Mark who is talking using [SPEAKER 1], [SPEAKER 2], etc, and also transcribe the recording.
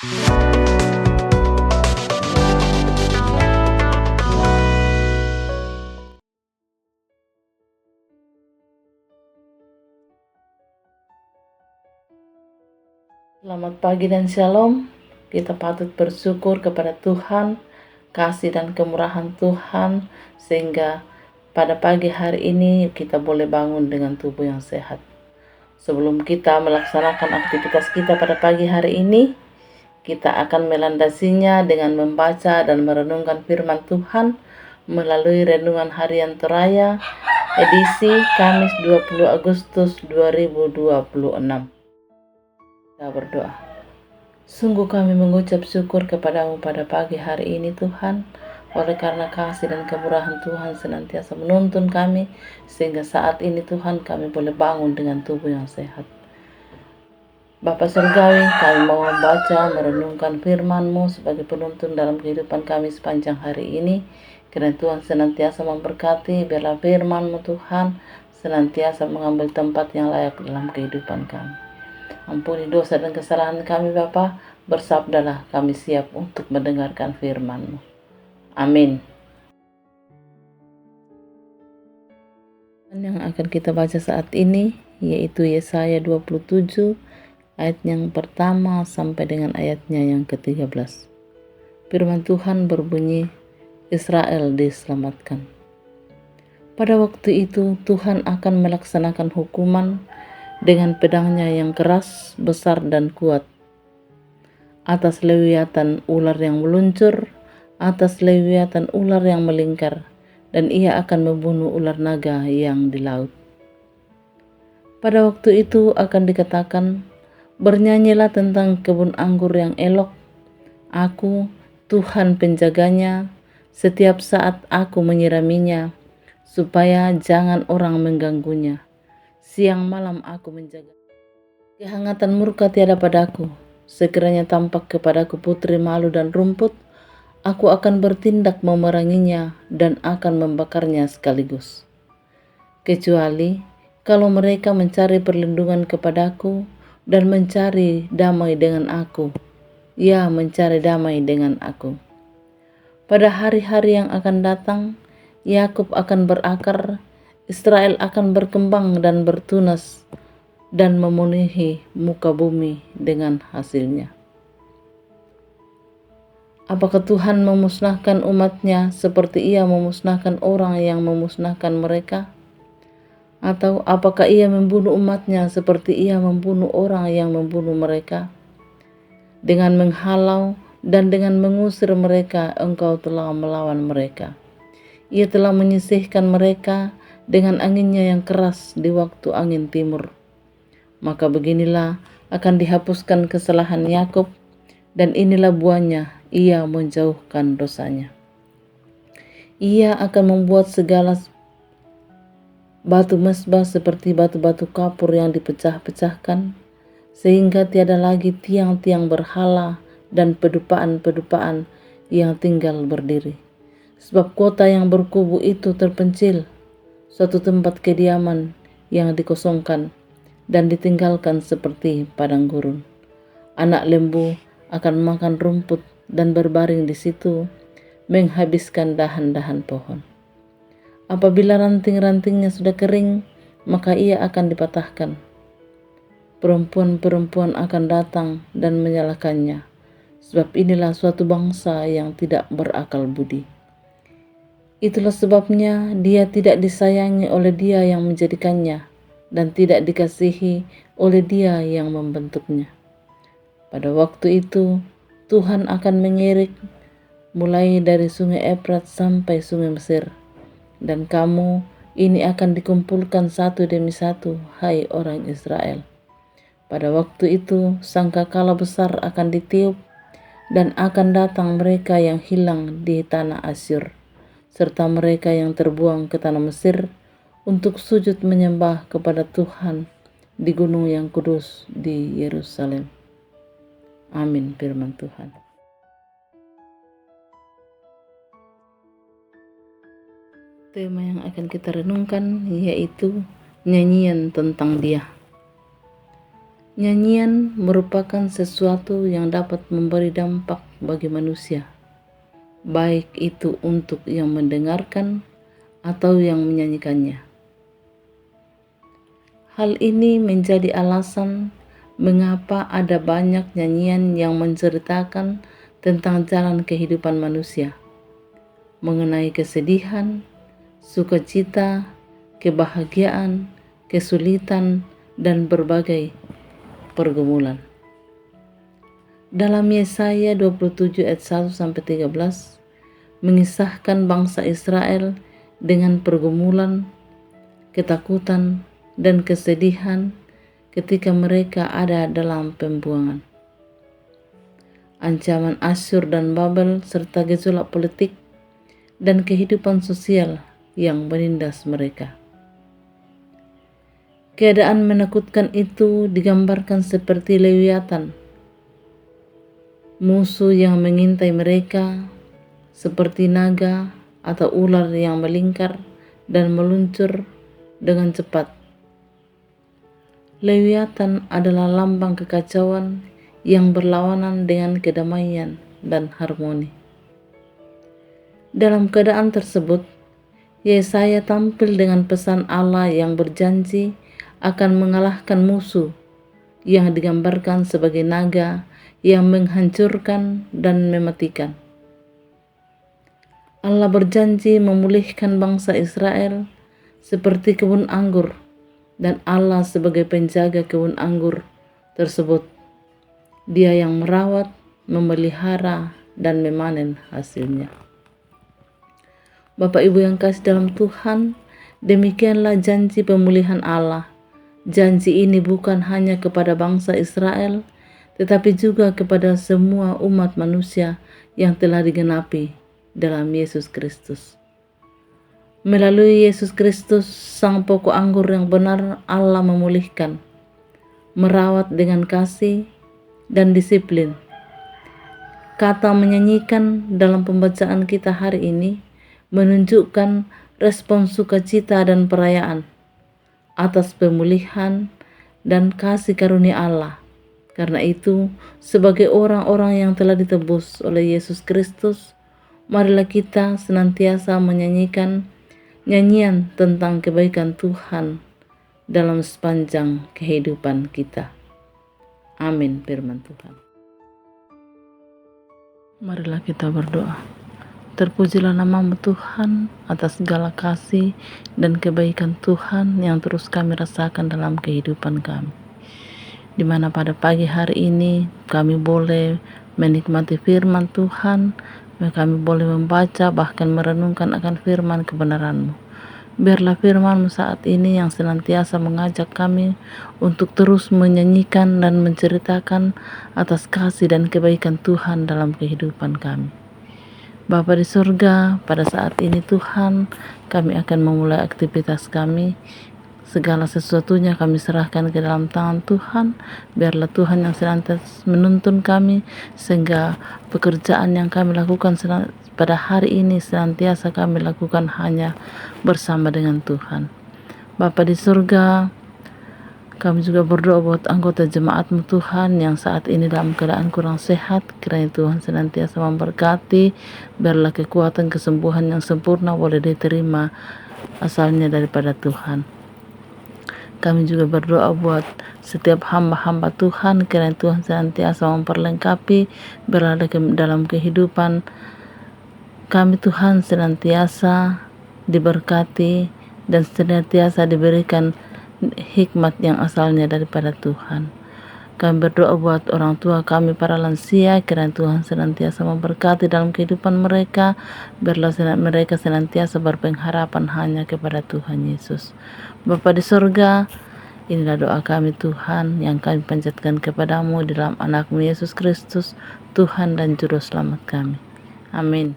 [SPEAKER 1] Selamat pagi dan shalom. Kita patut bersyukur kepada Tuhan, kasih dan kemurahan Tuhan, sehingga pada pagi hari ini kita boleh bangun dengan tubuh yang sehat. Sebelum kita melaksanakan aktivitas kita pada pagi hari ini, kita akan melandasinya dengan membaca dan merenungkan firman Tuhan melalui renungan harian Toraya edisi Kamis 20 Agustus 2026. Kita berdoa. Sungguh kami mengucap syukur kepadamu pada pagi hari ini Tuhan, oleh karena kasih dan kemurahan Tuhan senantiasa menuntun kami, sehingga saat ini Tuhan kami boleh bangun dengan tubuh yang sehat. Bapa Surgawi, kami mau membaca, merenungkan firman-Mu sebagai penuntun dalam kehidupan kami sepanjang hari ini. Kiranya Tuhan senantiasa memberkati, biarlah firman-Mu Tuhan senantiasa mengambil tempat yang layak dalam kehidupan kami. Ampuni dosa dan kesalahan kami Bapa, bersabdalah kami siap untuk mendengarkan firman-Mu. Amin. Yang akan kita baca saat ini yaitu Yesaya 27 ayat yang pertama sampai dengan ayatnya yang ke-13. Firman Tuhan berbunyi, Israel diselamatkan. Pada waktu itu Tuhan akan melaksanakan hukuman dengan pedangnya yang keras, besar dan kuat atas lewiatan ular yang meluncur, atas lewiatan ular yang melingkar, dan ia akan membunuh ular naga yang di laut. Pada waktu itu akan dikatakan, bernyanyilah tentang kebun anggur yang elok. Aku, Tuhan penjaganya, setiap saat aku menyiraminya, supaya jangan orang mengganggunya. Siang malam aku menjaga. Kehangatan murka tiada padaku. Sekiranya tampak kepadaku putri malu dan rumput, aku akan bertindak memeranginya dan akan membakarnya sekaligus. Kecuali kalau mereka mencari perlindungan kepadaku dan mencari damai dengan aku, ya mencari damai dengan aku. Pada hari-hari yang akan datang, Yakub akan berakar, Israel akan berkembang dan bertunas dan memenuhi muka bumi dengan hasilnya. Apakah Tuhan memusnahkan umatnya seperti ia memusnahkan orang yang memusnahkan mereka? Atau apakah ia membunuh umatnya seperti ia membunuh orang yang membunuh mereka? Dengan menghalau dan dengan mengusir mereka, engkau telah melawan mereka. Ia telah menyisihkan mereka dengan anginnya yang keras di waktu angin timur. Maka beginilah akan dihapuskan kesalahan Yakub, dan inilah buahnya, ia menjauhkan dosanya. Ia akan membuat segala batu mesbah seperti batu-batu kapur yang dipecah-pecahkan, sehingga tiada lagi tiang-tiang berhala dan pedupaan-pedupaan yang tinggal berdiri. Sebab kota yang berkubu itu terpencil, suatu tempat kediaman yang dikosongkan dan ditinggalkan seperti padang gurun. Anak lembu akan makan rumput dan berbaring di situ, menghabiskan dahan-dahan pohon. Apabila ranting-rantingnya sudah kering, maka ia akan dipatahkan. Perempuan-perempuan akan datang dan menyalahkannya, sebab inilah suatu bangsa yang tidak berakal budi. Itulah sebabnya dia tidak disayangi oleh dia yang menjadikannya, dan tidak dikasihi oleh dia yang membentuknya. Pada waktu itu, Tuhan akan mengirik mulai dari sungai Efrat sampai sungai Mesir, dan kamu ini akan dikumpulkan satu demi satu, hai orang Israel. Pada waktu itu, sangkakala besar akan ditiup, dan akan datang mereka yang hilang di tanah Asyur, serta mereka yang terbuang ke tanah Mesir, untuk sujud menyembah kepada Tuhan di gunung yang kudus di Yerusalem. Amin, firman Tuhan. Tema yang akan kita renungkan yaitu nyanyian tentang Dia. Nyanyian merupakan sesuatu yang dapat memberi dampak bagi manusia, baik itu untuk yang mendengarkan atau yang menyanyikannya. Hal ini menjadi alasan mengapa ada banyak nyanyian yang menceritakan tentang jalan kehidupan manusia, mengenai kesedihan, sukacita, kebahagiaan, kesulitan, dan berbagai pergumulan. Dalam Yesaya 27 ayat 1-13 mengisahkan bangsa Israel dengan pergumulan, ketakutan, dan kesedihan ketika mereka ada dalam pembuangan. Ancaman Asyur dan Babel serta gejolak politik dan kehidupan sosial yang menindas mereka. Keadaan menakutkan itu digambarkan seperti Lewiatan, musuh yang mengintai mereka, seperti naga atau ular yang melingkar dan meluncur dengan cepat. Lewiatan adalah lambang kekacauan yang berlawanan dengan kedamaian dan harmoni. Dalam keadaan tersebut, Yesaya tampil dengan pesan Allah yang berjanji akan mengalahkan musuh yang digambarkan sebagai naga yang menghancurkan dan mematikan. Allah berjanji memulihkan bangsa Israel seperti kebun anggur, dan Allah sebagai penjaga kebun anggur tersebut. Dia yang merawat, memelihara, dan memanen hasilnya. Bapak Ibu yang kasih dalam Tuhan, demikianlah janji pemulihan Allah. Janji ini bukan hanya kepada bangsa Israel, tetapi juga kepada semua umat manusia yang telah digenapi dalam Yesus Kristus. Melalui Yesus Kristus, sang pokok anggur yang benar, Allah memulihkan, merawat dengan kasih dan disiplin. Kata menyanyikan dalam pembacaan kita hari ini menunjukkan respon sukacita dan perayaan atas pemulihan dan kasih karunia Allah. Karena itu, sebagai orang-orang yang telah ditebus oleh Yesus Kristus, marilah kita senantiasa menyanyikan nyanyian tentang kebaikan Tuhan dalam sepanjang kehidupan kita. Amin, firman Tuhan. Marilah kita berdoa. Terpujilah nama-Mu Tuhan atas segala kasih dan kebaikan Tuhan yang terus kami rasakan dalam kehidupan kami. Di mana pada pagi hari ini kami boleh menikmati firman Tuhan, kami boleh membaca bahkan merenungkan akan firman kebenaran-Mu. Biarlah firman-Mu saat ini yang senantiasa mengajak kami untuk terus menyanyikan dan menceritakan atas kasih dan kebaikan Tuhan dalam kehidupan kami. Bapa di surga, pada saat ini Tuhan, kami akan memulai aktivitas kami. Segala sesuatunya kami serahkan ke dalam tangan Tuhan. Biarlah Tuhan yang senantiasa menuntun kami, sehingga pekerjaan yang kami lakukan pada hari ini senantiasa kami lakukan hanya bersama dengan Tuhan. Bapa di surga, kami juga berdoa buat anggota jemaat-Mu Tuhan yang saat ini dalam keadaan kurang sehat. Kiranya Tuhan senantiasa memberkati. Biarlah kekuatan kesembuhan yang sempurna boleh diterima asalnya daripada Tuhan. Kami juga berdoa buat setiap hamba-hamba Tuhan. Kiranya Tuhan senantiasa memperlengkapi. Biarlah dalam kehidupan kami Tuhan senantiasa diberkati dan senantiasa diberikan hikmat yang asalnya daripada Tuhan. Kami berdoa buat orang tua kami para lansia, kiranya Tuhan senantiasa memberkati dalam kehidupan mereka. Biarlah mereka senantiasa berpengharapan hanya kepada Tuhan Yesus. Bapa di surga, inilah doa kami Tuhan yang kami panjatkan kepadamu di dalam anak-Mu Yesus Kristus, Tuhan dan Juru Selamat kami. Amin.